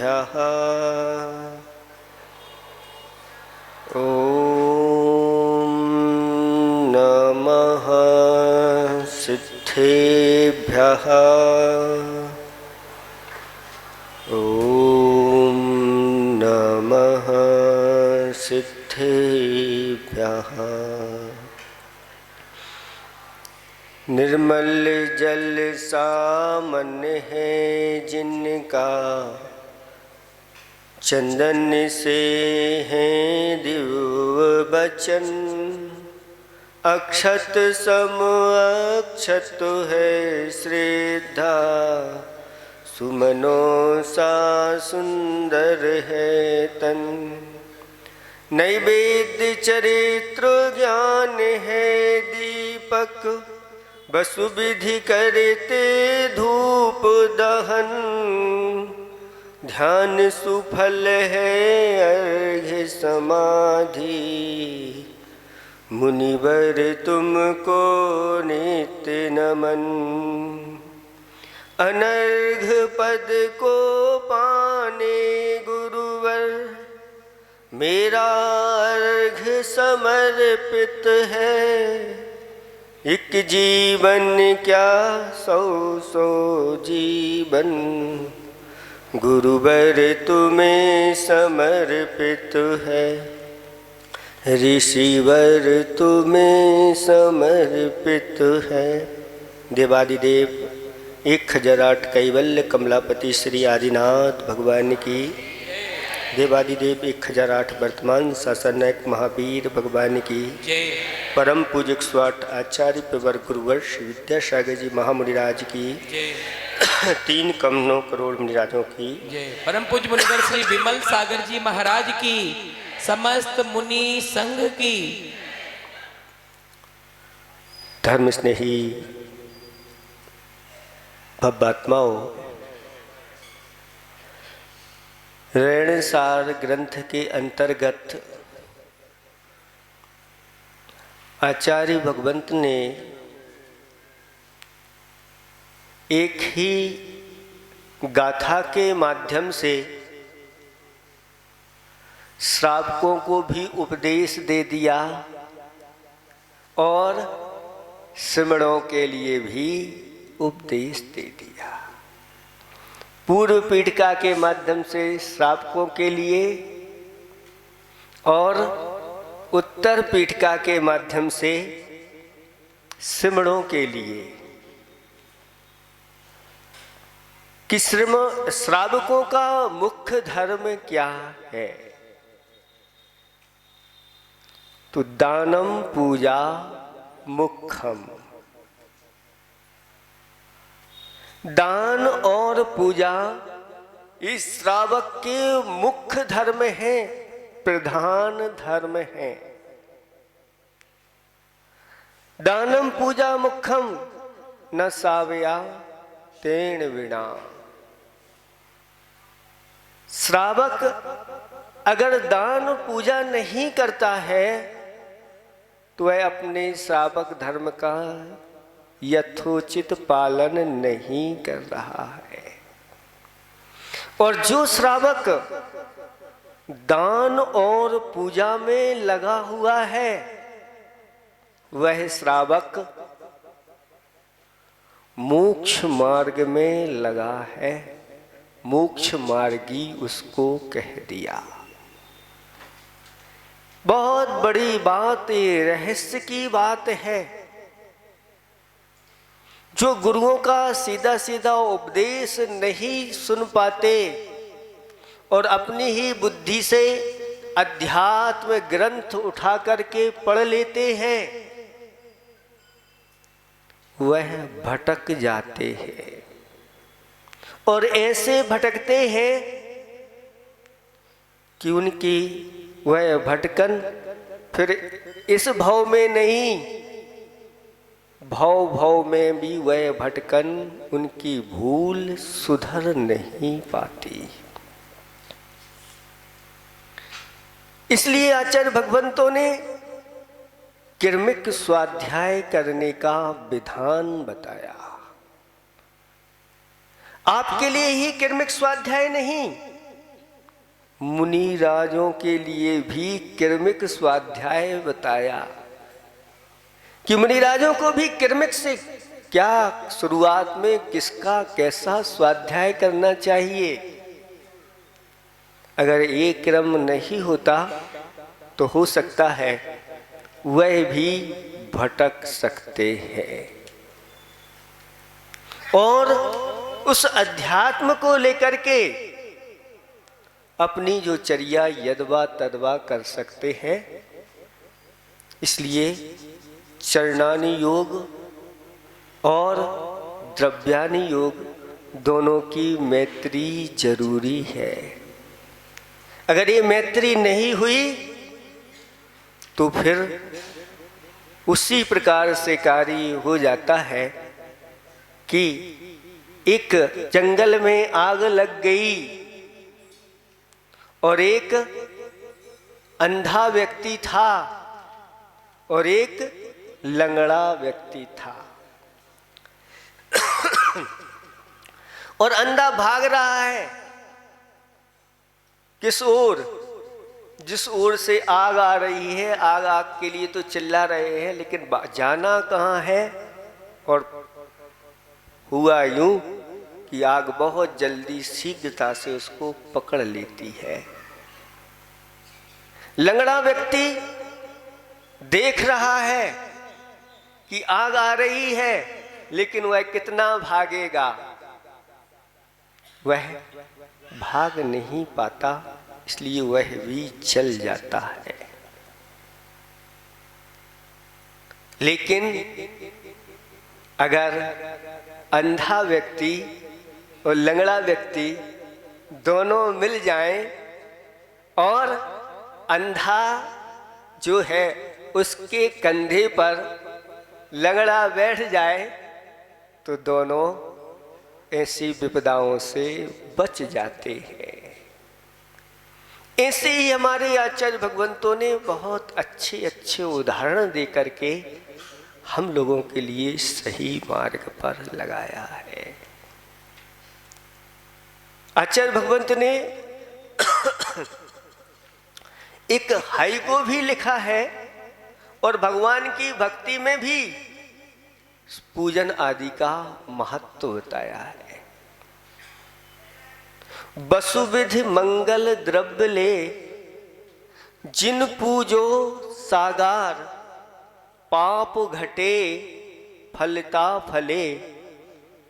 सिद्धेभ्यः ॐ नमः सिद्धेभ्यः ॐ नमः सिद्धेभ्यः। निर्मल जल सामन है जिनका, चंदन से है दिव्य बचन। अक्षत सम अक्षत है श्रद्धा, सुमनों सा सुंदर है तन। नैवेद्य चरित्र ज्ञान है दीपक, वसु विधि करते धूप दहन। ध्यान सुफल है अर्घ्य समाधि, मुनिवर तुमको नित्य नमन। अनर्घ पद को पाने गुरुवर, मेरा अर्घ समर्पित है। एक जीवन क्या सौ सौ जीवन, गुरुवर तुम्हें समर्पित है। ऋषिवर तुम्हें समर्पित है। देवादिदेव 1008 कैवल्य कमलापति श्री आदिनाथ भगवान की, देवादिदेव 1008 वर्तमान शासनायक महावीर भगवान की, परम पूजक स्वाट आचार्य प्रवर गुरुवर श्री विद्यासागर जी महामुनिराज की, 3 करोड़ करोड़ मुनिराजों की, परम पूज्य मुनिवर श्री विमल सागर जी महाराज की, समस्त मुनि संघ की। धर्म स्नेही भव्यात्माओं, रेणसार ग्रंथ के अंतर्गत आचार्य भगवंत ने एक ही गाथा के माध्यम से श्रावकों को भी उपदेश दे दिया और श्रमणों के लिए भी उपदेश दे दिया। पूर्व पीठिका के माध्यम से श्रावकों के लिए और उत्तर पीठिका के माध्यम से श्रमणों के लिए कि श्रावकों का मुख्य धर्म क्या है। तो दानम पूजा मुख्यम, दान और पूजा इस श्रावक के मुख्य धर्म है, प्रधान धर्म है। दानम पूजा मुख्यम न सावया तेन विना। श्रावक अगर दान पूजा नहीं करता है तो वह अपने श्रावक धर्म का यथोचित पालन नहीं कर रहा है। और जो श्रावक दान और पूजा में लगा हुआ है वह श्रावक मोक्ष मार्ग में लगा है। मोक्ष मार्गी उसको कह दिया। बहुत बड़ी बात, ये रहस्य की बात है। जो गुरुओं का सीधा सीधा उपदेश नहीं सुन पाते और अपनी ही बुद्धि से अध्यात्म ग्रंथ उठा करके पढ़ लेते हैं, वह भटक जाते हैं। और ऐसे भटकते हैं कि उनकी वह भटकन फिर इस भाव में नहीं, भाव भाव में भी वह भटकन, उनकी भूल सुधर नहीं पाती। इसलिए आचार्य भगवंतों ने क्रमिक स्वाध्याय करने का विधान बताया। आपके लिए ही क्रमिक स्वाध्याय नहीं, मुनि राजों के लिए भी क्रमिक स्वाध्याय बताया कि मुनि राजों को भी क्रमिक से क्या शुरुआत में किसका कैसा स्वाध्याय करना चाहिए। अगर ये क्रम नहीं होता तो हो सकता है वह भी भटक सकते हैं और उस अध्यात्म को लेकर के अपनी जो चर्या यदवा तदवा कर सकते हैं। इसलिए चरणानि योग और द्रव्यानि योग दोनों की मैत्री जरूरी है। अगर ये मैत्री नहीं हुई तो फिर उसी प्रकार से कार्य हो जाता है कि एक जंगल में आग लग गई और एक अंधा व्यक्ति था और एक लंगड़ा व्यक्ति था और अंधा भाग रहा है किस ओर, जिस ओर से आग आ रही है। आग आग के लिए तो चिल्ला रहे हैं, लेकिन जाना कहाँ है। और हुआ यूं कि आग बहुत जल्दी शीघ्रता से उसको पकड़ लेती है। लंगड़ा व्यक्ति देख रहा है कि आग आ रही है, लेकिन वह कितना भागेगा, वह भाग नहीं पाता, इसलिए वह भी जल जाता है। लेकिन अगर अंधा व्यक्ति और लंगड़ा व्यक्ति दोनों मिल जाएं और अंधा जो है उसके कंधे पर लंगड़ा बैठ जाए तो दोनों ऐसी विपदाओं से बच जाते हैं। ऐसे ही हमारे आचार्य भगवंतों ने बहुत अच्छे अच्छे उदाहरण दे करके हम लोगों के लिए सही मार्ग पर लगाया है। आचार्य भगवंत ने एक हाइको भी लिखा है और भगवान की भक्ति में भी पूजन आदि का महत्व बताया है। वसुविधि मंगल द्रव्य ले जिन पूजो सागार, पाप घटे फलता फले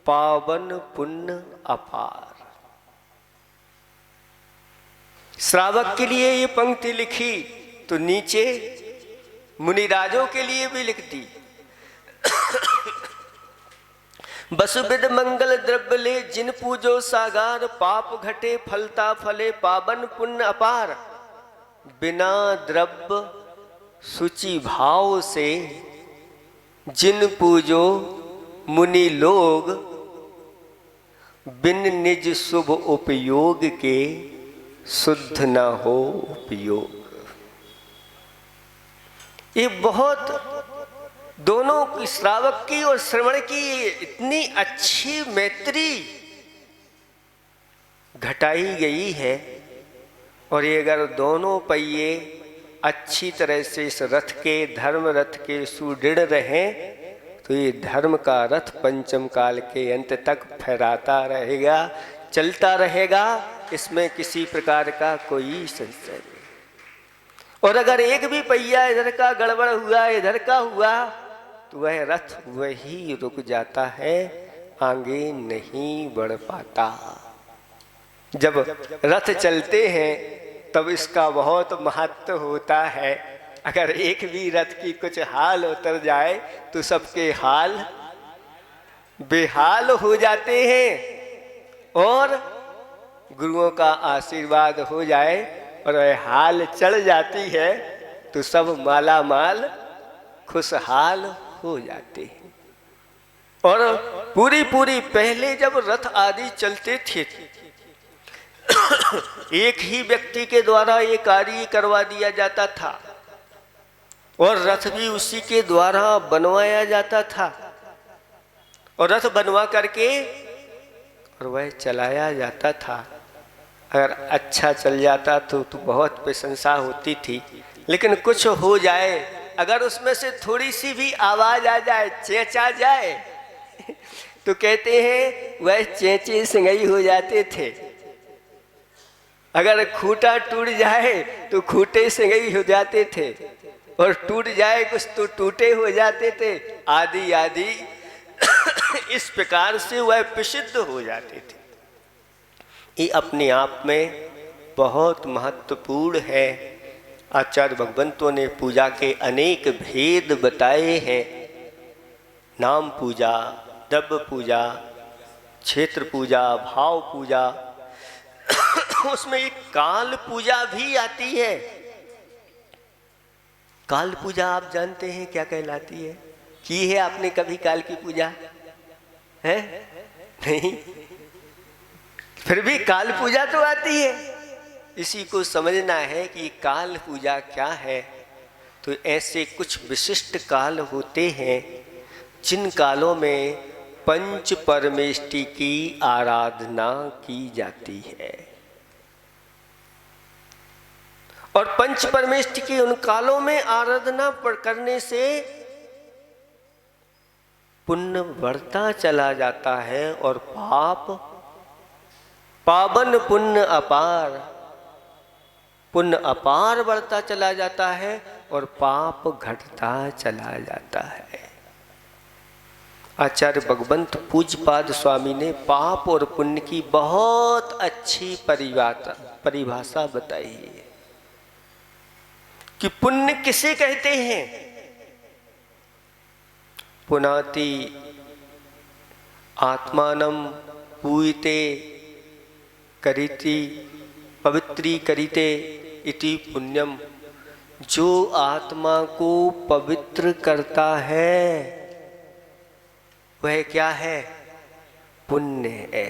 पावन पुण्य अपार। श्रावक के लिए ये पंक्ति लिखी तो नीचे मुनिराजों के लिए भी लिख दी। वसुविध मंगल द्रव्य ले जिन पूजो सागार, पाप घटे फलता फले पावन पुण्य अपार। बिना द्रव्य शुचि भाव से जिन पूजो मुनि लोग, बिन निज शुभ उपयोग के शुद्ध न हो उपयोग। ये बहुत दोनों की, श्रावक की और श्रवण की इतनी अच्छी मैत्री घटाई गई है। और ये अगर दोनों पहिए अच्छी तरह से इस रथ के, धर्म रथ के सुदृढ़ रहें तो ये धर्म का रथ पंचम काल के अंत तक फहराता रहेगा, चलता रहेगा। इसमें किसी प्रकार का कोई संशय नहीं। और अगर एक भी पहिया इधर का गड़बड़ हुआ, इधर का हुआ, तो वह रथ वही रुक जाता है, आगे नहीं बढ़ पाता। जब रथ चलते हैं तब इसका बहुत महत्व होता है। अगर एक भी रथ की कुछ हाल उतर जाए तो सबके हाल बेहाल हो जाते हैं। और गुरुओं का आशीर्वाद हो जाए और वह हाल चढ़ जाती है तो सब माला माल खुशहाल हो जाते हैं। और पूरी पूरी पहले जब रथ आदि चलते थे एक ही व्यक्ति के द्वारा ये कार्य करवा दिया जाता था और रथ भी उसी के द्वारा बनवाया जाता था और रथ बनवा करके और वह चलाया जाता था। अगर अच्छा चल जाता तो बहुत प्रशंसा होती थी, लेकिन कुछ हो जाए, अगर उसमें से थोड़ी सी भी आवाज आ जाए, चेंचा जाए, तो कहते हैं वह चेंचे सिंगई हो जाते थे। अगर खूंटा टूट जाए तो खूंटे सिंगई हो जाते थे, और टूट जाए कुछ तो टूटे हो जाते थे, आदि आदि। इस प्रकार से वह प्रसिद्ध हो जाते थे। ये अपने आप में बहुत महत्वपूर्ण है। आचार्य भगवंतों ने पूजा के अनेक भेद बताए हैं। नाम पूजा, द्रव्य पूजा, क्षेत्र पूजा, भाव पूजा, उसमें एक काल पूजा भी आती है। काल पूजा आप जानते हैं क्या कहलाती है? की है आपने कभी काल की पूजा? है नहीं? फिर भी काल पूजा तो आती है। इसी को समझना है कि काल पूजा क्या है। तो ऐसे कुछ विशिष्ट काल होते हैं जिन कालों में पंच परमेष्टि की आराधना की जाती है। और पंच परमेष्टि की उन कालों में आराधना करने से पुण्य बढ़ता चला जाता है और पावन पुण्य अपार, पुण्य अपार बढ़ता चला जाता है और पाप घटता चला जाता है। आचार्य भगवंत पूज्यपाद स्वामी ने पाप और पुण्य की बहुत अच्छी परिभाषा बताई है कि पुण्य किसे कहते हैं। पुनाति आत्मानं पूयते करिति पवित्री करिते इति पुण्यम। जो आत्मा को पवित्र करता है वह क्या है? पुण्य है।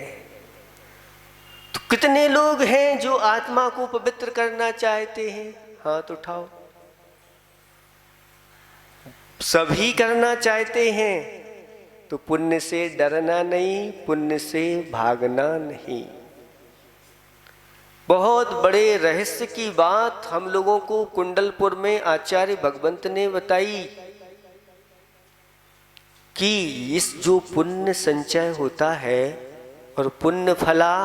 तो कितने लोग हैं जो आत्मा को पवित्र करना चाहते हैं? हाथ उठाओ। सभी करना चाहते हैं। तो पुण्य से डरना नहीं, पुण्य से भागना नहीं। बहुत बड़े रहस्य की बात हम लोगों को कुंडलपुर में आचार्य भगवंत ने बताई कि इस जो पुण्य संचय होता है और पुण्य फला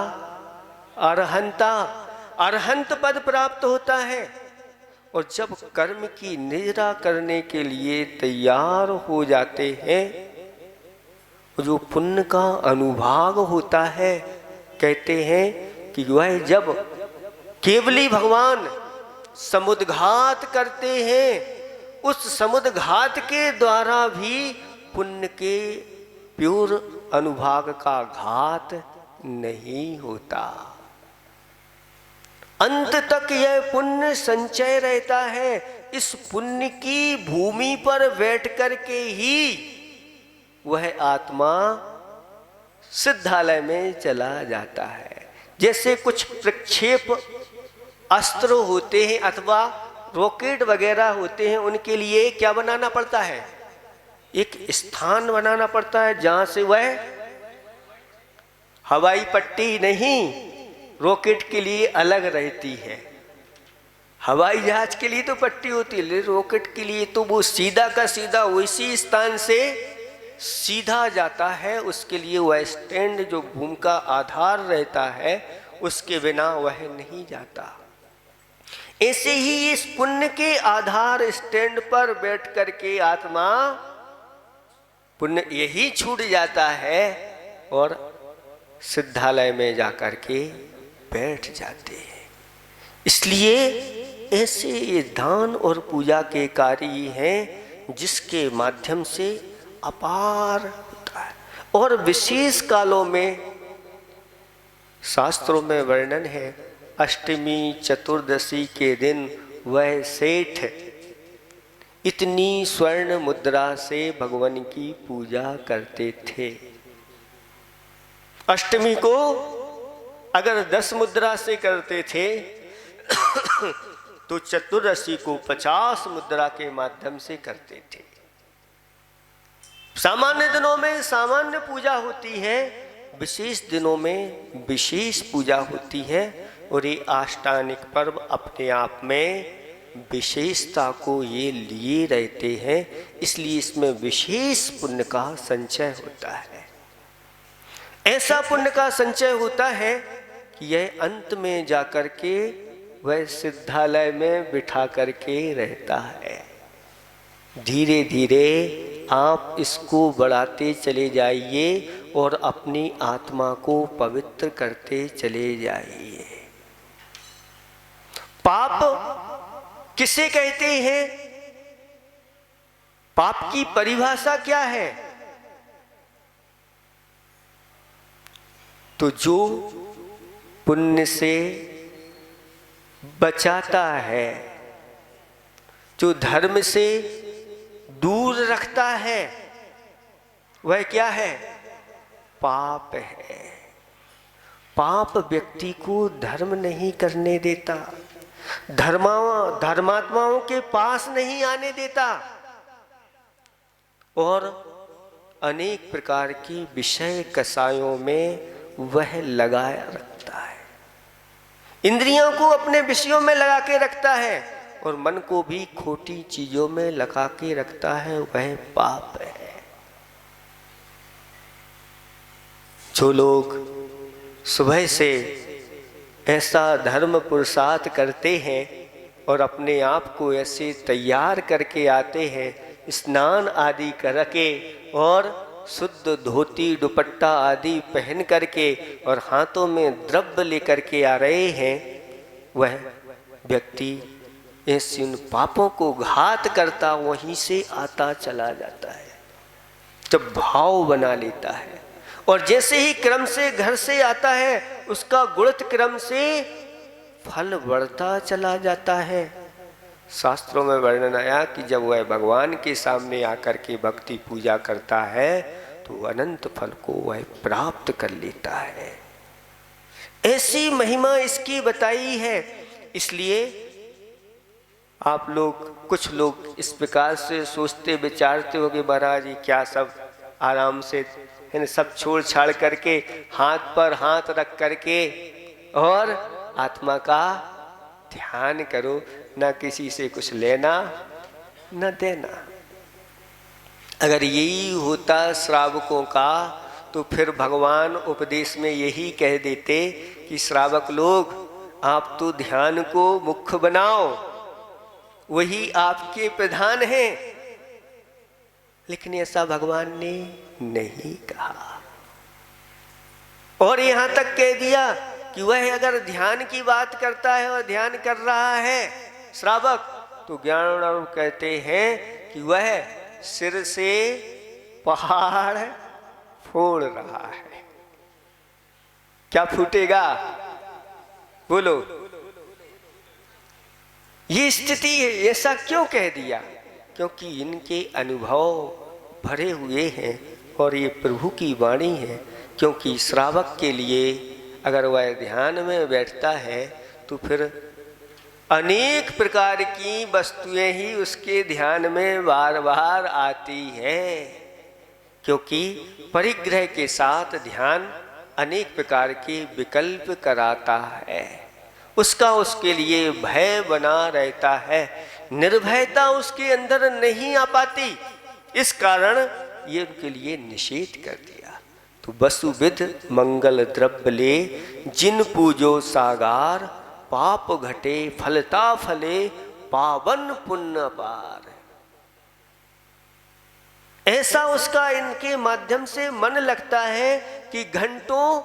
अरहंता, अरहंत पद प्राप्त होता है। और जब कर्म की निजरा करने के लिए तैयार हो जाते हैं, जो पुण्य का अनुभाग होता है, कहते हैं कि वह जब केवली भगवान समुद्घात करते हैं, उस समुद्घात के द्वारा भी पुण्य के प्योर अनुभाग का घात नहीं होता। अंत तक यह पुण्य संचय रहता है। इस पुण्य की भूमि पर बैठ कर के ही वह आत्मा सिद्धालय में चला जाता है। जैसे कुछ प्रक्षेप अस्त्र होते हैं अथवा रॉकेट वगैरह होते हैं, उनके लिए क्या बनाना पड़ता है? एक स्थान बनाना पड़ता है जहां से वह हवाई पट्टी नहीं, रॉकेट के लिए अलग रहती है। हवाई जहाज के लिए तो पट्टी होती है, रॉकेट के लिए तो वो सीधा का सीधा उसी स्थान से सीधा जाता है। उसके लिए वह स्टैंड जो भूमि का आधार रहता है, उसके बिना वह नहीं जाता। ऐसे ही इस पुण्य के आधार स्टैंड पर बैठ करके आत्मा पुण्य यही छूट जाता है और सिद्धालय में जाकर के बैठ जाते हैं। इसलिए ऐसे ये दान और पूजा के कार्य हैं जिसके माध्यम से अपार होता है। और विशेष कालों में शास्त्रों में वर्णन है, अष्टमी चतुर्दशी के दिन वह सेठ इतनी स्वर्ण मुद्रा से भगवान की पूजा करते थे। अष्टमी को अगर 10 मुद्रा से करते थे तो चतुर्दशी को 50 मुद्रा के माध्यम से करते थे। सामान्य दिनों में सामान्य पूजा होती है, विशेष दिनों में विशेष पूजा होती है। और ये आष्टानिक पर्व अपने आप में विशेषता को ये लिए रहते हैं, इसलिए इसमें विशेष पुण्य का संचय होता है। ऐसा पुण्य का संचय होता है कि यह अंत में जाकर के वह सिद्धालय में बिठा करके रहता है। धीरे धीरे आप इसको बढ़ाते चले जाइए और अपनी आत्मा को पवित्र करते चले जाइए। पाप किसे कहते हैं? पाप की परिभाषा क्या है? तो जो पुण्य से बचाता है, जो धर्म से दूर रखता है, वह क्या है? पाप है। पाप व्यक्ति को धर्म नहीं करने देता, धर्मात्माओं के पास नहीं आने देता और अनेक प्रकार की विषय कसायों में वह लगाया रखता है। इंद्रियों को अपने विषयों में लगा के रखता है और मन को भी खोटी चीजों में लगा के रखता है, वह पाप है। जो लोग सुबह से ऐसा धर्म पुरुषार्थ करते हैं और अपने आप को ऐसे तैयार करके आते हैं, स्नान आदि करके और शुद्ध धोती दुपट्टा आदि पहन करके और हाथों में द्रव्य लेकर के आ रहे हैं, वह व्यक्ति ऐसे उन पापों को घात करता वहीं से आता चला जाता है। जब भाव बना लेता है और जैसे ही क्रम से घर से आता है, उसका गुणित क्रम से फल बढ़ता चला जाता है। शास्त्रों में वर्णन आया कि जब वह भगवान के सामने आकर के भक्ति पूजा करता है तो अनंत फल को वह प्राप्त कर लेता है। ऐसी महिमा इसकी बताई है। इसलिए आप लोग, कुछ लोग इस प्रकार से सोचते विचारते हो कि महाराज ये क्या सब आराम से है ना, सब छोड़ छाड़ करके हाथ पर हाथ रख करके और आत्मा का ध्यान करो, ना किसी से कुछ लेना न देना। अगर यही होता श्रावकों का तो फिर भगवान उपदेश में यही कह देते कि श्रावक लोग आप तो ध्यान को मुख्य बनाओ, वही आपके प्रधान हैं। लेकिन ऐसा भगवान ने नहीं कहा और यहां तक कह दिया कि वह अगर ध्यान की बात करता है और ध्यान कर रहा है श्रावक, तो ज्ञान कहते हैं कि वह सिर से पहाड़ फोड़ रहा है। क्या फूटेगा? बोलो। ये स्थिति ऐसा क्यों कह दिया? क्योंकि इनके अनुभव भरे हुए हैं और ये प्रभु की वाणी है। क्योंकि श्रावक के लिए अगर वह ध्यान में बैठता है तो फिर अनेक प्रकार की वस्तुएं ही उसके ध्यान में बार बार आती हैं, क्योंकि परिग्रह के साथ ध्यान अनेक प्रकार के विकल्प कराता है। उसका उसके लिए भय बना रहता है, निर्भयता उसके अंदर नहीं आ पाती। इस कारण ये उनके लिए निषेध कर दिया। तो वसुविध मंगल द्रव्य ले जिन पूजो सागार, पाप घटे फलता फले पावन पुण्य पार। ऐसा उसका इनके माध्यम से मन लगता है कि घंटों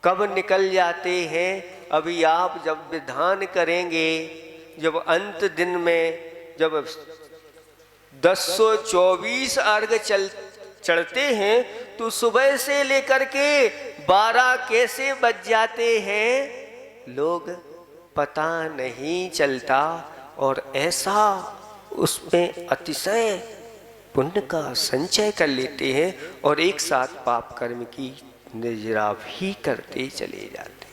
कब निकल जाते हैं। अभी आप जब विधान करेंगे, जब अंत दिन में जब 1024 अर्घ चढ़ते हैं तो सुबह से लेकर के 12 कैसे बज जाते हैं लोग पता नहीं चलता। और ऐसा उसमें अतिशय पुण्य का संचय कर लेते हैं और एक साथ पाप कर्म की निर्जरा भी करते चले जाते हैं।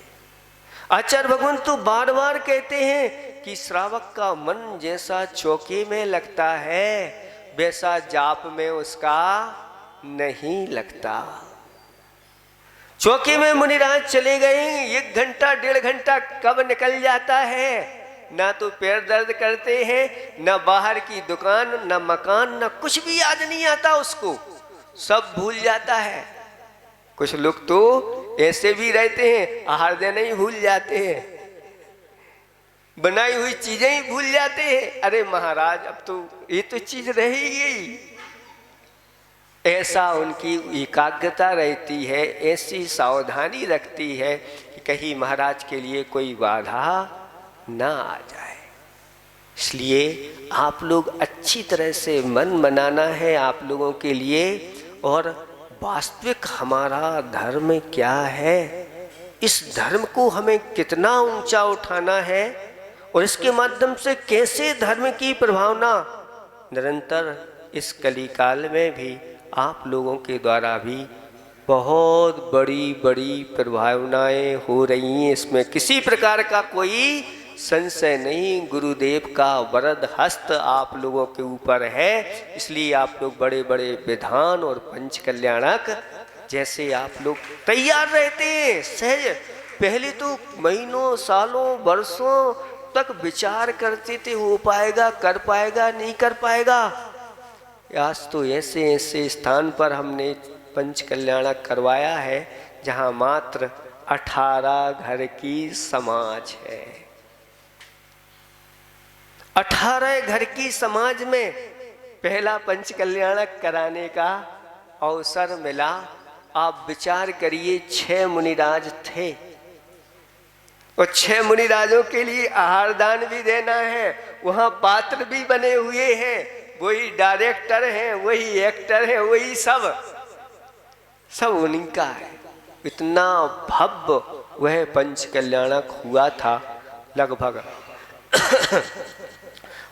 आचार्य भगवान तो बार बार कहते हैं कि श्रावक का मन जैसा चौके में लगता है वैसा जाप में उसका नहीं लगता। चौकी में मुनिराज चले गए, 1 घंटा 1.5 घंटा कब निकल जाता है। ना तो पैर दर्द करते हैं, ना बाहर की दुकान, ना मकान, ना कुछ भी याद नहीं आता उसको, सब भूल जाता है। कुछ लोग तो ऐसे भी रहते हैं, आहार देना ही भूल जाते हैं, बनाई हुई चीजें ही भूल जाते हैं। अरे महाराज अब तो ये तो चीज रह ही गई। ऐसा उनकी एकाग्रता रहती है, ऐसी सावधानी रखती है कि कहीं महाराज के लिए कोई बाधा ना आ जाए। इसलिए आप लोग अच्छी तरह से मन बनाना है आप लोगों के लिए, और वास्तविक हमारा धर्म क्या है, इस धर्म को हमें कितना ऊंचा उठाना है, और इसके माध्यम से कैसे धर्म की प्रभावना निरंतर इस कलिकाल में भी आप लोगों के द्वारा भी बहुत बड़ी बड़ी प्रभावनाएं हो रही हैं। इसमें किसी प्रकार का कोई संशय नहीं। गुरुदेव का वरद हस्त आप लोगों के ऊपर है, इसलिए आप लोग बड़े बड़े विधान और पंच कल्याणक जैसे आप लोग तैयार रहते हैं। सहज पहले तो महीनों सालों वर्षों तक विचार करते थे, हो पाएगा, कर पाएगा, नहीं कर पाएगा। आज तो ऐसे ऐसे स्थान पर हमने पंच कल्याणक करवाया है जहाँ मात्र 18 घर की समाज है। 18 घर की समाज में पहला पंच कल्याणक कराने का अवसर मिला। आप विचार करिए, 6 मुनिराज थे और 6 मुनिराजों के लिए आहार दान भी देना है, वहाँ पात्र भी बने हुए हैं, वही डायरेक्टर हैं, वही एक्टर हैं, वही सब उन्हीं का है। इतना भव्य वह पंच कल्याणक हुआ था। लगभग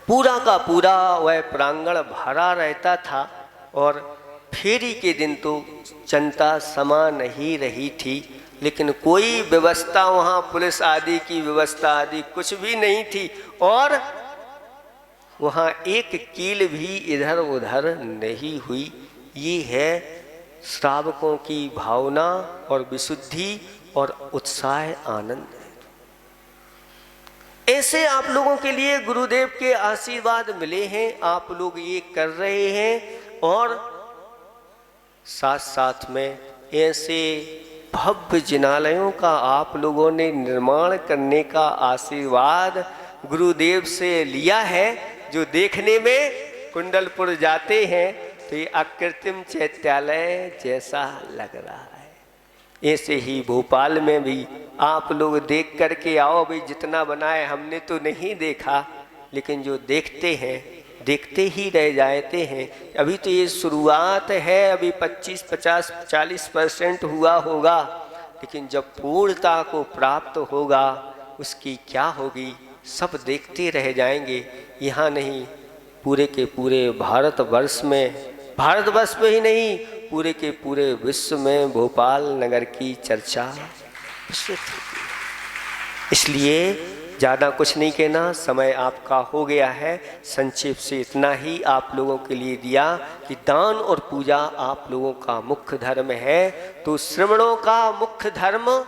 पूरा का पूरा वह प्रांगण भरा रहता था, और फेरी के दिन तो जनता समा नहीं रही थी, लेकिन कोई व्यवस्था वहाँ पुलिस आदि की व्यवस्था आदि कुछ भी नहीं थी, और वहाँ एक कील भी इधर उधर नहीं हुई। ये है श्रावकों की भावना और विशुद्धि और उत्साह आनंद। ऐसे आप लोगों के लिए गुरुदेव के आशीर्वाद मिले हैं, आप लोग ये कर रहे हैं, और साथ साथ में ऐसे भव्य जिनालयों का आप लोगों ने निर्माण करने का आशीर्वाद गुरुदेव से लिया है, जो देखने में कुंडलपुर जाते हैं तो ये अकृत्रिम चैत्यालय जैसा लग रहा है। ऐसे ही भोपाल में भी आप लोग देख करके आओ। भाई जितना बनाए हमने तो नहीं देखा, लेकिन जो देखते हैं देखते ही रह जाते हैं। अभी तो ये शुरुआत है, अभी 25, 50, 40% हुआ होगा, लेकिन जब पूर्णता को प्राप्त होगा उसकी क्या होगी, सब देखते रह जाएंगे। यहाँ नहीं, पूरे के पूरे भारतवर्ष में ही नहीं, पूरे के पूरे विश्व में भोपाल नगर की चर्चा विस्तृत होगी। इसलिए ज़्यादा कुछ नहीं कहना, समय आपका हो गया है। संक्षेप से इतना ही आप लोगों के लिए दिया कि दान और पूजा आप लोगों का मुख्य धर्म है, तो श्रमणों का मुख्य धर्म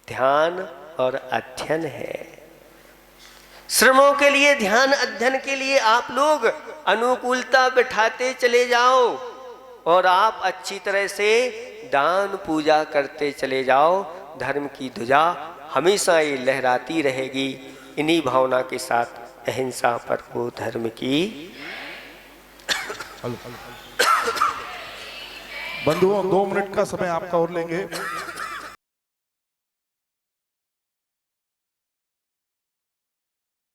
ध्यान और अध्ययन है। श्रमों के लिए, ध्यान अध्ययन के लिए आप लोग अनुकूलता बिठाते चले जाओ, और आप अच्छी तरह से दान पूजा करते चले जाओ। धर्म की ध्वजा हमेशा ये लहराती रहेगी। इन्हीं भावना के साथ अहिंसा परमो धर्म की। बंधुओं 2 मिनट का समय आपका और लेंगे।